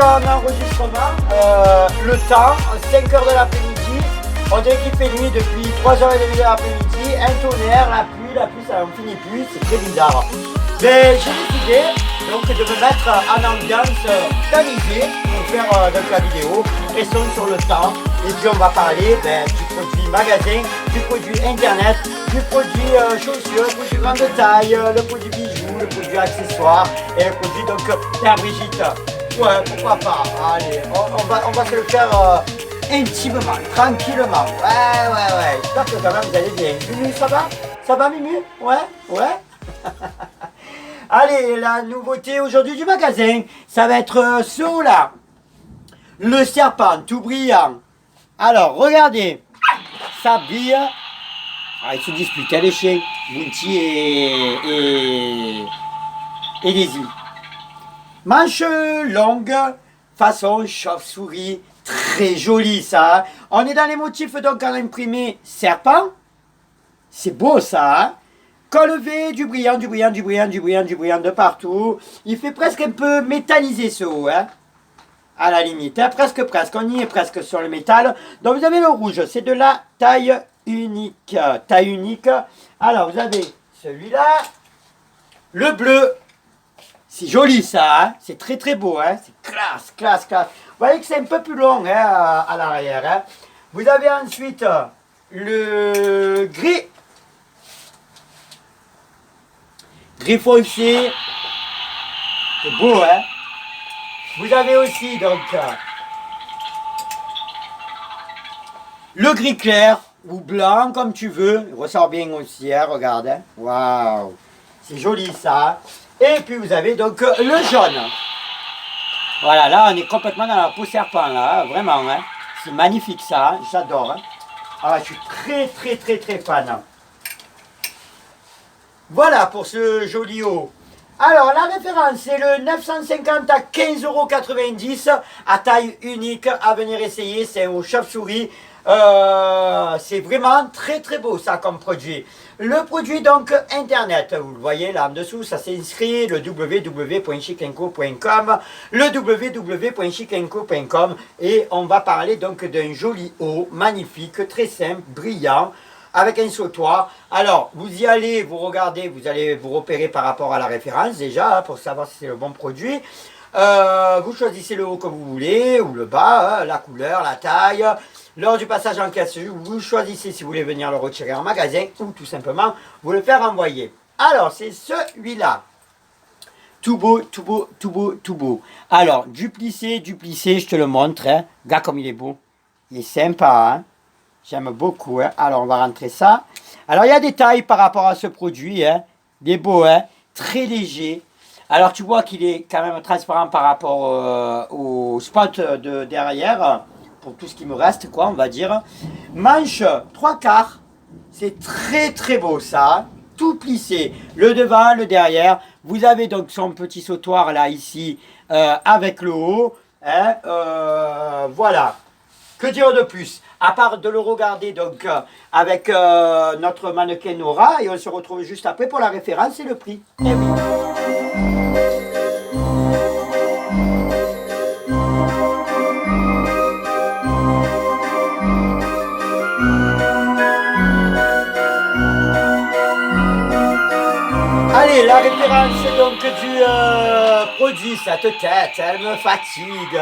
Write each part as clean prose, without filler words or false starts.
en enregistrement, le temps, 5 heures de l'après-midi. On dirait qu'il fait nuit depuis 3h30 de l'après-midi. Un tonnerre, la pluie, ça n'en finit plus, c'est très bizarre. Mais j'ai décidé donc de me mettre en ambiance tamisée pour faire donc la vidéo et son sur le temps. Et puis on va parler du produit magasin, du produit internet, du produit chaussures, le produit grande taille, le produit bijoux, le produit accessoires et le produit donc Père Brigitte. Ouais, pourquoi pas. Allez, on va se le faire intimement, tranquillement. Ouais. J'espère que quand même vous allez bien. Mimi, ça va? Ça va Mimi? Ouais. Allez, la nouveauté aujourd'hui du magasin, ça va être ceux-là. Le serpent tout brillant. Alors, regardez. Ça brille. Ah, ils se disputent, les chiens. Bounty et Daisy. Manche longue, façon chauve-souris. Très joli ça. On est dans les motifs donc en imprimé serpent. C'est beau ça. Hein? Col V, du brillant de partout. Il fait presque un peu métallisé ce haut. Hein? À la limite. Hein? Presque. On y est presque sur le métal. Donc vous avez le rouge. C'est de la taille unique. Alors vous avez celui-là. Le bleu. C'est joli ça. Hein? C'est très beau. Hein? C'est classe. Vous voyez que c'est un peu plus long hein, à l'arrière. Hein. Vous avez ensuite le gris. Gris foncé. C'est beau, hein. Vous avez aussi donc le gris clair ou blanc comme tu veux. Il ressort bien aussi, hein, regarde. Hein. Waouh. C'est joli ça. Et puis vous avez donc le jaune. Voilà, là on est complètement dans la peau serpent là, hein, vraiment, hein. C'est magnifique ça, hein, j'adore. Hein. Ah, je suis très fan. Voilà pour ce joli haut. Alors la référence c'est le 950 à 15,90 € à taille unique à venir essayer, c'est au chauve-souris. C'est vraiment très beau ça comme produit. Le produit donc internet, vous le voyez là en dessous, ça s'inscrit le www.chikenco.com, le www.chikenco.com et on va parler donc d'un joli haut, magnifique, très simple, brillant, avec un sautoir. Alors vous y allez, vous regardez, vous allez vous repérer par rapport à la référence déjà, hein, pour savoir si c'est le bon produit. Vous choisissez le haut que vous voulez, ou le bas, hein, la couleur, la taille. Lors du passage en caisse, vous choisissez si vous voulez venir le retirer en magasin ou tout simplement vous le faire envoyer. Alors, c'est celui-là. Tout beau. Alors, du plissé, je te le montre. Hein. Regarde comme il est beau. Il est sympa. Hein. J'aime beaucoup. Hein. Alors, on va rentrer ça. Alors, il y a des tailles par rapport à ce produit. Hein. Il est beau, hein. Très léger. Alors, tu vois qu'il est quand même transparent par rapport au spot de derrière. Pour tout ce qui me reste, quoi, on va dire. Manche 3/4. C'est très beau, ça. Tout plissé. Le devant, le derrière. Vous avez donc son petit sautoir, là, ici, avec le haut. Hein, voilà. Que dire de plus? À part de le regarder, donc, avec notre mannequin Nora. Et on se retrouve juste après pour la référence et le prix. Eh oui. Allez, la référence donc du produit, cette tête, elle me fatigue.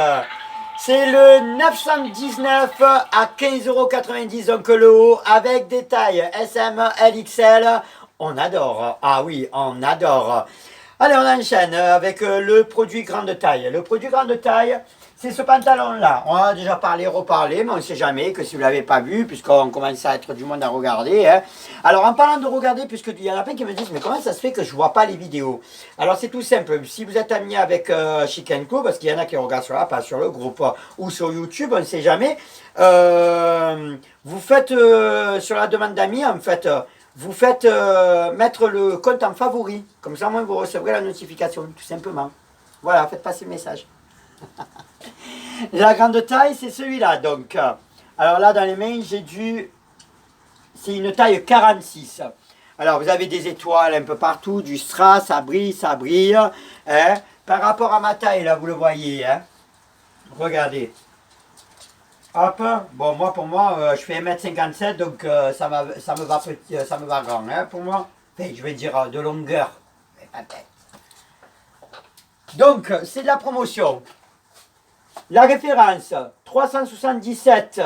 C'est le 919 à 15,90 € donc le haut avec des tailles SM, LXL. On adore, ah oui, on adore. Allez, on enchaîne avec le produit grande taille. Le produit grande taille, c'est ce pantalon-là. On en a déjà reparlé, mais on ne sait jamais que si vous ne l'avez pas vu, puisqu'on commence à être du monde à regarder. Hein. Alors, en parlant de regarder, puisqu'il y en a plein qui me disent, mais comment ça se fait que je ne vois pas les vidéos? Alors, c'est tout simple. Si vous êtes ami avec Chikenco, parce qu'il y en a qui regardent sur la page, sur le groupe ou sur YouTube, on ne sait jamais, vous faites, sur la demande d'amis, en fait, vous faites mettre le compte en favori. Comme ça, moi, vous recevrez la notification, tout simplement. Voilà, faites passer le message. La grande taille, c'est celui-là. Donc, alors là, dans les mains, j'ai c'est une taille 46. Alors, vous avez des étoiles un peu partout, du strass, ça brille. Hein. Par rapport à ma taille, là, vous le voyez. Hein. Regardez. Hop, bon moi pour moi je fais 1m57 donc ça me va grand hein, pour moi. Enfin, je vais dire de longueur. Donc c'est de la promotion. La référence 377,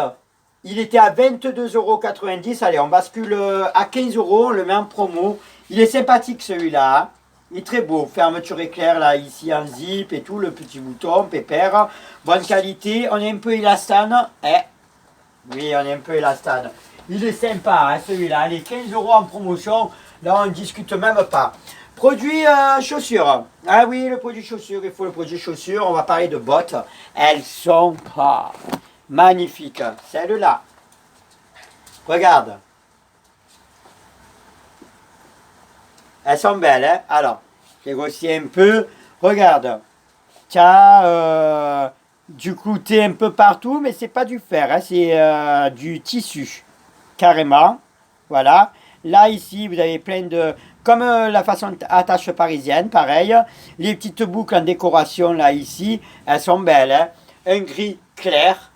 il était à 22,90 €. Allez, on bascule à 15 €, on le met en promo. Il est sympathique celui-là. Hein. Il est très beau. Fermeture éclair là, ici en zip et tout, le petit bouton, pépère. Bonne qualité. On est un peu élastane. Oui, on est un peu élastane. Il est sympa hein, celui-là. Allez, 15 € en promotion. Là, on ne discute même pas. Produit chaussures. Ah oui, le produit chaussures, il faut le produit chaussures. On va parler de bottes. Elles sont pas magnifiques. Celles-là. Regarde. Elles sont belles, hein. Alors, j'ai grossi un peu. Regarde. Tu as du clouté un peu partout, mais c'est pas du fer. Hein. C'est du tissu. Carrément. Voilà. Là, ici, vous avez plein de... Comme la façon attache parisienne, pareil. Les petites boucles en décoration, là, ici, elles sont belles. Hein. Un gris clair.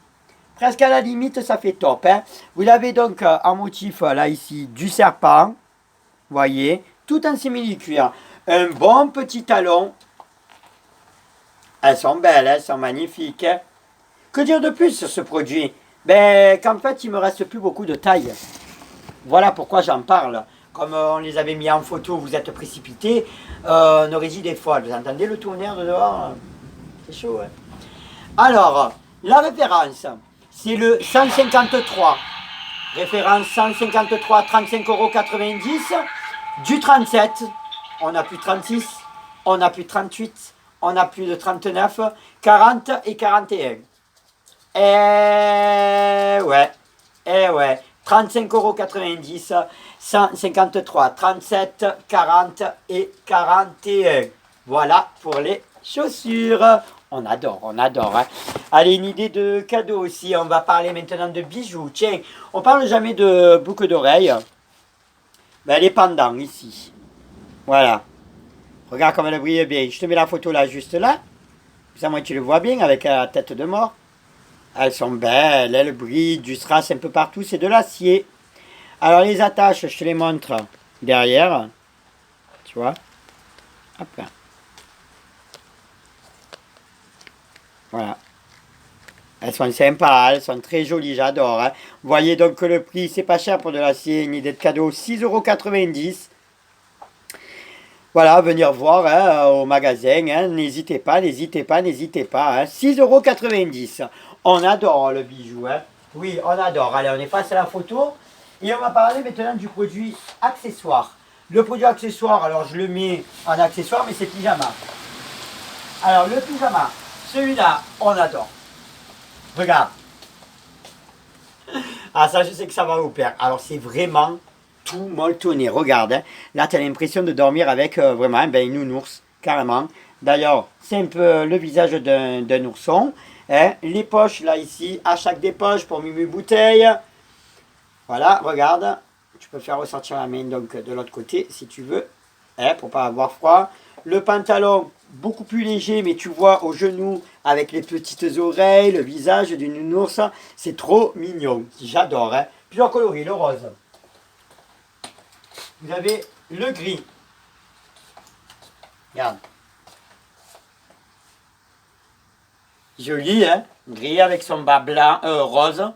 Presque à la limite, ça fait top. Hein. Vous avez donc en motif, là, ici, du serpent. Voyez. Tout en simili-cuir. Un bon petit talon. Elles sont belles, elles sont magnifiques. Hein. Que dire de plus sur ce produit? Ben, qu'en fait, il me reste plus beaucoup de taille. Voilà pourquoi j'en parle. Comme on les avait mis en photo, vous êtes précipités, nos régies est folle. Vous entendez le tonnerre de dehors? C'est chaud, hein? Alors, la référence, c'est le 153. Référence 153, 35,90 €. Du 37, on a plus 36, on a plus 38, on a plus de 39, 40 et 41. Ouais, ouais. 35,90 €, 153, 37, 40 et 41. Voilà pour les chaussures. On adore, on adore. Hein. Allez, une idée de cadeau aussi. On va parler maintenant de bijoux. Tiens, on parle jamais de boucles d'oreilles. Ben, les pendants ici. Voilà. Regarde comme elle brille bien. Je te mets la photo là, juste là. Ça, moi, tu le vois bien avec la tête de mort. Elles sont belles, elles brillent, du strass un peu partout, c'est de l'acier. Alors les attaches, je te les montre derrière. Tu vois. Hop là. Voilà. Elles sont sympas, elles sont très jolies, j'adore. Hein. Vous voyez donc que le prix, c'est pas cher pour de l'acier, une idée de cadeau, 6,90 €. Voilà, venir voir hein, au magasin, hein. N'hésitez pas, n'hésitez pas, n'hésitez pas. Hein. 6,90 €. On adore le bijou. Hein. Oui, on adore. Allez, on est face à la photo. Et on va parler maintenant du produit accessoire. Le produit accessoire, alors je le mets en accessoire, mais c'est pyjama. Alors, le pyjama, celui-là, on adore. Regarde. Ah, ça, je sais que ça va vous plaire. Alors, c'est vraiment tout molletonné. Regarde, hein. Là, tu as l'impression de dormir avec vraiment une nounours, carrément. D'ailleurs, c'est un peu le visage d'un ourson. Hein. Les poches, là, ici, à chaque des poches pour Mumu Bouteille. Voilà, regarde. Tu peux faire ressortir la main donc de l'autre côté, si tu veux, hein, pour pas avoir froid. Le pantalon, beaucoup plus léger, mais tu vois au genou, avec les petites oreilles, le visage d'une nounours. C'est trop mignon. J'adore. Hein. Plusieurs coloris, le rose. Vous avez le gris. Regarde. Joli, hein? Gris avec son bas blanc, rose.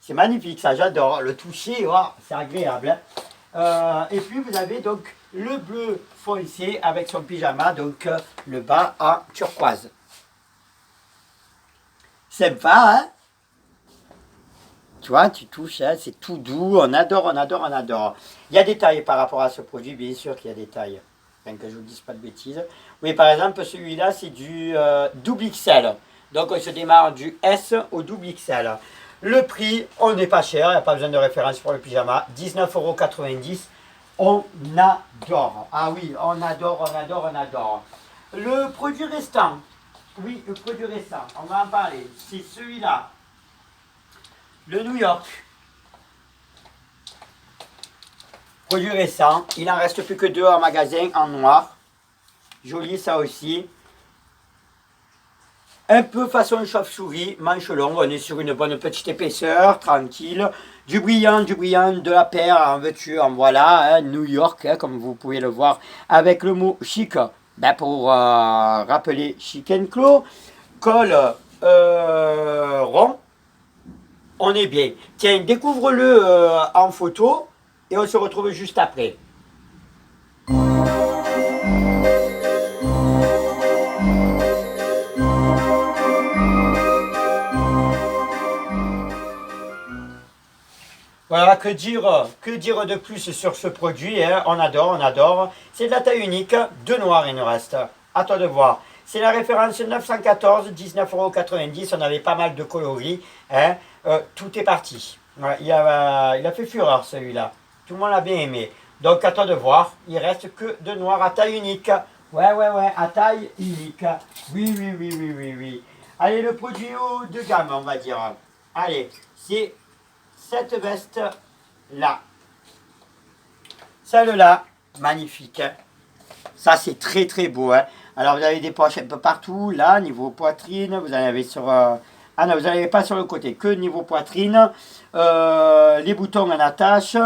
C'est magnifique, ça, j'adore. Le toucher, oh, c'est agréable. Hein? Et puis, vous avez donc le bleu foncé avec son pyjama, donc le bas en turquoise. Sympa, hein? Tu vois, tu touches, hein, c'est tout doux, on adore, on adore, on adore. Il y a des tailles par rapport à ce produit, bien sûr qu'il y a des tailles. Bien que je ne vous dise pas de bêtises. Oui, par exemple, celui-là, c'est du double XL. Donc, on se démarre du S au double XL. Le prix, on n'est pas cher, il n'y a pas besoin de référence pour le pyjama. 19,90 €. On adore. Ah oui, on adore, on adore, on adore. Le produit restant, oui, le produit restant, on va en parler. C'est celui-là. Le New York. Produit récent. Il n'en reste plus que 2 en magasin en magasin en noir. Joli ça aussi. Un peu façon chauve-souris, manche longue, on est sur une bonne petite épaisseur, tranquille. Du brillant, de la paire, en veux-tu, en voilà, hein, New York, hein, comme vous pouvez le voir, avec le mot chic, ben pour rappeler Chic Clos, col rond, on est bien. Tiens, découvre-le en photo et on se retrouve juste après. Voilà, que dire de plus sur ce produit, hein? On adore, on adore. C'est de la taille unique, deux noirs il nous reste. À toi de voir. C'est la référence 914, 19,90 €. On avait pas mal de coloris. Hein? Tout est parti. Ouais, il a fait fureur celui-là. Tout le monde l'a bien aimé. Donc à toi de voir. Il reste que deux noirs à taille unique. Ouais, à taille unique. Oui, oui. Allez, le produit haut de gamme, on va dire. Allez, c'est cette veste-là. Celle-là, magnifique. Ça, c'est très très beau. Hein. Alors, vous avez des poches un peu partout. Là, niveau poitrine, vous en avez sur... Ah non, vous n'en avez pas sur le côté, que niveau poitrine. Les boutons en attache.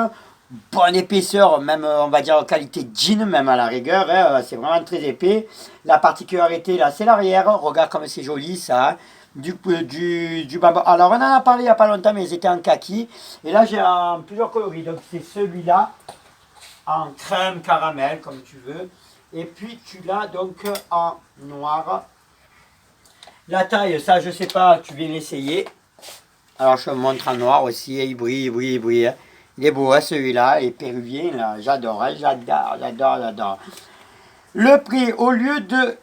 Bonne épaisseur, même on va dire qualité jean, même à la rigueur. Hein. C'est vraiment très épais. La particularité, là, c'est l'arrière. Regarde comme c'est joli, ça. Hein. Du bambou. Alors, on en a parlé il n'y a pas longtemps, mais ils étaient en kaki. Et là, j'ai plusieurs coloris. Donc, c'est celui-là, en crème caramel, comme tu veux. Et puis, tu l'as donc en noir. La taille, ça, je sais pas, tu viens l'essayer. Alors, je te montre en noir aussi. Il brille. Hein. Il est beau, hein, celui-là. Et péruvien, là, j'adore, hein, j'adore. Le prix, au lieu de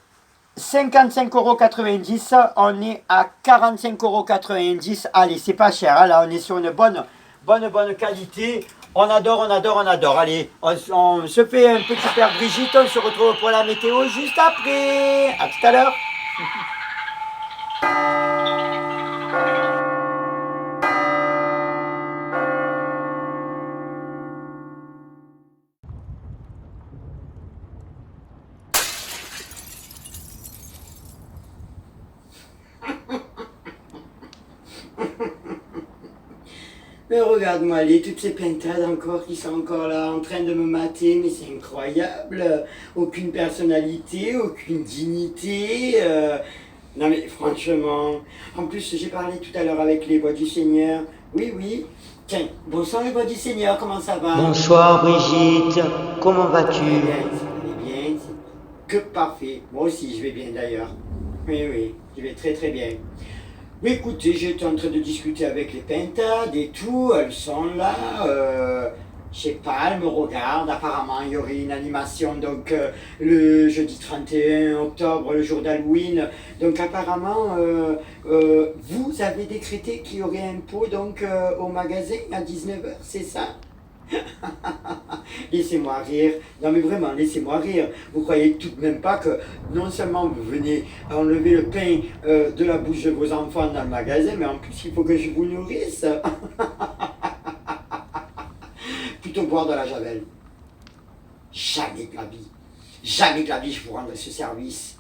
55,90 €, on est à 45,90 €. Allez, c'est pas cher. Hein, là, on est sur une bonne qualité. On adore. Allez, on se fait un petit père Brigitte. On se retrouve pour la météo juste après. À tout à l'heure. Mais regarde-moi aller, toutes ces pintades encore qui sont encore là en train de me mater, mais c'est incroyable. Aucune personnalité, aucune dignité. Non mais franchement, en plus j'ai parlé tout à l'heure avec les voix du Seigneur. Oui. Tiens, bonsoir les voix du Seigneur, comment ça va? Bonsoir Brigitte, comment vas-tu? Ça va bien, c'est que parfait. Moi aussi je vais bien d'ailleurs. Oui, je vais très très bien. Mais écoutez, j'étais en train de discuter avec les pintades et tout, elles sont là, je sais pas, elles me regardent, apparemment il y aurait une animation donc le jeudi 31 octobre, le jour d'Halloween, donc apparemment vous avez décrété qu'il y aurait un pot donc au magasin à 19 h, c'est ça? Laissez-moi rire. Non mais vraiment, laissez-moi rire. Vous croyez tout de même pas que non seulement vous venez enlever le pain de la bouche de vos enfants dans le magasin, mais en plus il faut que je vous nourrisse. Plutôt boire de la javel. Jamais de la vie. Jamais de la vie je vous rendrai ce service.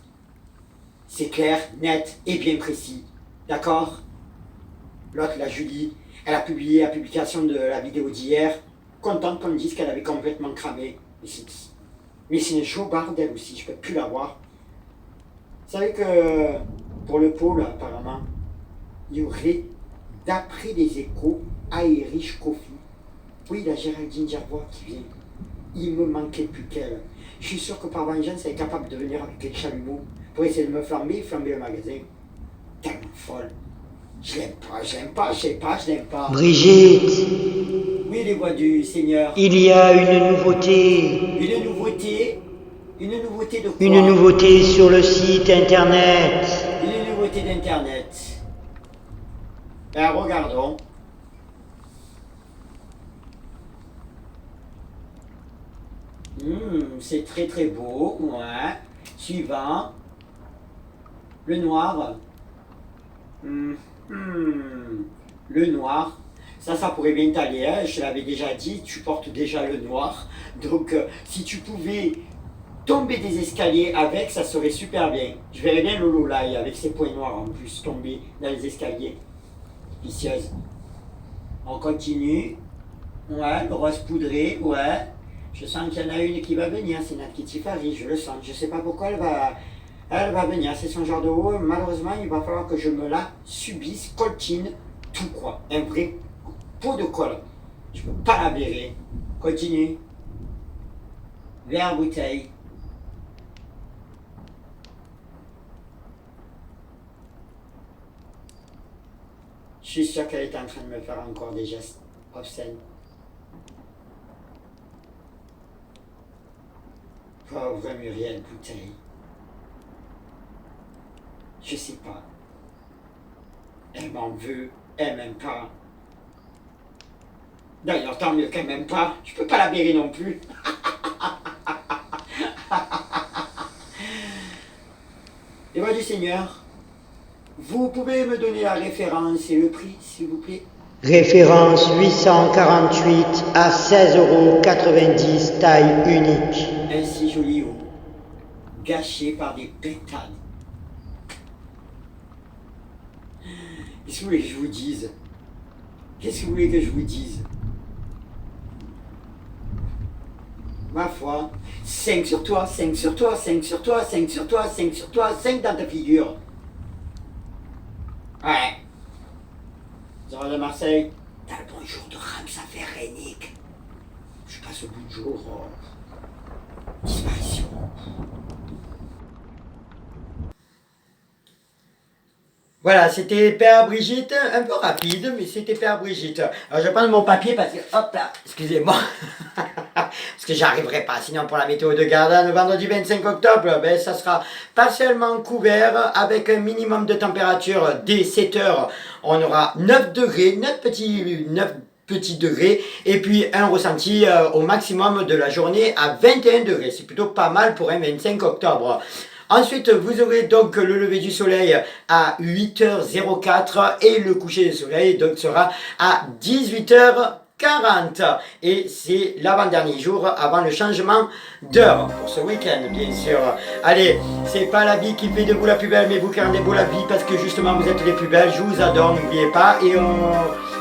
C'est clair, net et bien précis. D'accord? L'autre, la Julie, elle a publié la publication de la vidéo d'hier. Contente qu'on me dise qu'elle avait complètement cramé. Mais c'est une chaubarde d'elle aussi, je peux plus la voir. Vous savez que pour le pot, là, apparemment, il y aurait, d'après les échos, Irish Coffee. Oui, la Géraldine Gerbois qui vient. Il me manquait plus qu'elle. Je suis sûr que par vengeance, elle est capable de venir avec les chalumeaux pour essayer de me flamber le magasin. Tellement folle. Je l'aime pas, je l'aime pas. Brigitte, Oui, les voix du Seigneur. il y a une nouveauté. Une nouveauté? Une nouveauté de quoi? Une nouveauté sur le site internet. Une nouveauté d'internet. Ben regardons. C'est très très beau. Ouais. Suivant. Le noir. Le noir. Ça pourrait bien t'aller, hein. Je te l'avais déjà dit, tu portes déjà le noir. Donc, si tu pouvais tomber des escaliers avec, ça serait super bien. Je verrais bien Lolo là, avec ses points noirs en plus, tomber dans les escaliers. Vicieuse. On continue. Ouais, le rose poudré, ouais. Je sens qu'il y en a une qui va venir, c'est notre Kitty Fari, je le sens. Je sais pas pourquoi elle va venir, c'est son genre de haut. Malheureusement, il va falloir que je me la subisse, coltine, tout quoi. Un vrai pot de colle. Je peux pas la blairer. Continue. Verre bouteille. Je suis sûr qu'elle est en train de me faire encore des gestes obscènes. Pauvre Muriel Bouteille. Je sais pas. Elle m'en veut, elle m'aime pas. D'ailleurs, tant mieux qu'elle m'aime pas. Je peux pas la blairer non plus. Et voilà du Seigneur. Vous pouvez me donner la référence et le prix, s'il vous plaît? Référence 848 à 16,90 €, taille unique. Un si joli haut, gâché par des pétales. Qu'est-ce que vous voulez que je vous dise? Qu'est-ce que vous voulez que je vous dise? Ma foi, 5 sur toi, 5 sur toi, 5 sur toi, 5 sur toi, 5 sur toi, 5 dans ta figure. Ouais. Zora de Marseille, t'as le bonjour de Ramsa Ferrénic. Je passe au bout de jour. Disparition. Voilà, c'était Père Brigitte, un peu rapide, mais c'était Père Brigitte. Alors je vais prendre mon papier parce que, hop là, excusez-moi, parce que j'arriverai pas, sinon pour la météo de Gardanne, le vendredi 25 octobre, ben, ça sera partiellement couvert avec un minimum de température dès 7 heures. On aura 9 degrés, 9 petits degrés, et puis un ressenti au maximum de la journée à 21 degrés. C'est plutôt pas mal pour un 25 octobre. Ensuite, vous aurez donc le lever du soleil à 8h04 et le coucher du soleil donc sera à 18h40. Et c'est l'avant-dernier jour avant le changement d'heure pour ce week-end, bien sûr. Allez, c'est pas la vie qui fait de vous la plus belle, mais vous qui rendez beau la vie parce que justement vous êtes les plus belles. Je vous adore, n'oubliez pas. Et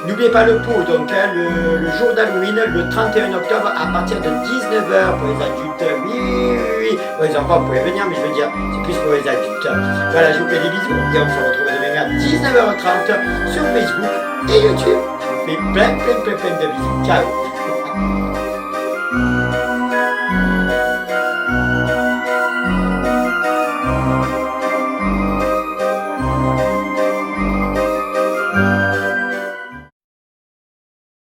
n'oubliez pas le pot, donc hein, le jour d'Halloween, le 31 octobre à partir de 19h pour les adultes. Oui. Pour les enfants, vous pouvez venir, mais je veux dire, c'est plus pour les adultes. Voilà, je vous fais des bisous et on se retrouve demain à 19h30 sur Facebook et YouTube. Je vous fais plein de bisous. Ciao.